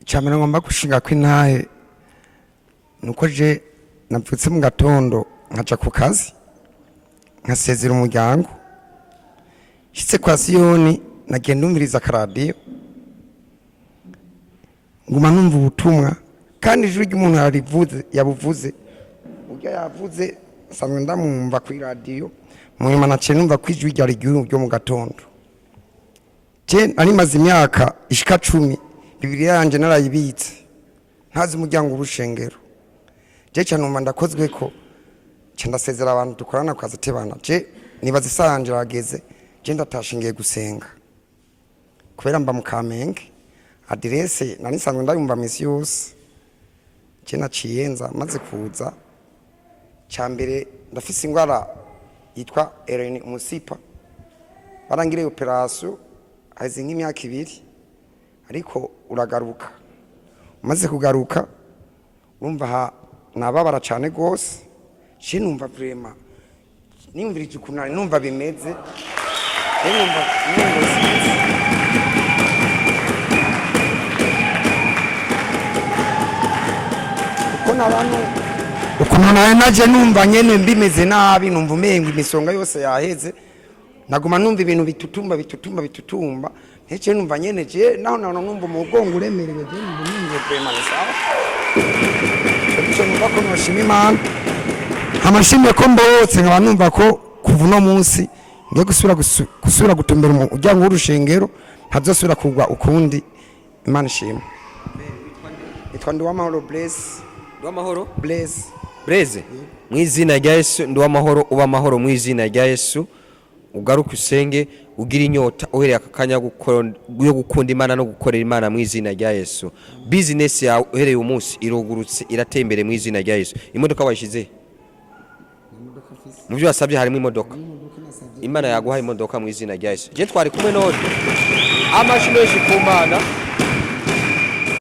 Icambere ngomba gushinga kw'intahe nuko je navutse mu gatondo nkaja ku kazi nkasezera umuryango shitse kwa Siyoni nagiye ndumviriza akaradiyo nguma numva ubutumwa kandi ijwi ry'umuntu yabuvuze urya yavuze sanzwe ndamwumva ku radio munyuma naciye numva ko ijwi ryari ryo mu gatondo je nari maze imyaka ishika 10 Bibiliya yanje narayibitse ntazi umuryango w'urushengero je cyane numva ndakozwe ko ndasezera abantu dukorana kaza tebana je nibaza isanje bageze je ndatashingiye gusenga kubera mba mu Kamenge adresse nari sanzwe ndayumva misi yose je naciyenza maze kuza cyambere ndafise ingwara yitwa Eleni Musipa barangire operation azi nk'imyaka 2 ariko uragaruka umaze kugaruka urumva nababara cyane gose je numva vraiment nimvirije ukuntu numva bimeze numva ukuntu naje numva nyene mbimeze nabi numva umenga imisonga yose yaheze naguma numva ibintu bitutumba ntece numva nyene je naho numva umugongo uremerewe je numva numva vraiment sawa cyo numva ko noshima Imana amashimye ko mbotse nkaba numva ko kuva no munsi ngiye gusura gutumbera umuryango w'urushengero ntazosubira kugwa ukundi Imana ishimwe itwa Nduwamahoro Blaise Blaise mwizina rya Yesu Nduwamahoro uba amahoro mwizina rya Yesu ugaruka usenge ugira inyota uhereye akakanya yo gukunda Imana no gukorera Imana mwizina rya Yesu business yawe uhereye umunsi irogurutse iratembere mwizina rya Yesu imodoka wayishize mu byo wasabye harimo imodoka Imana yaguha imodoka mwizina rya Yesu je twari kumwe none amashimwe ku Mana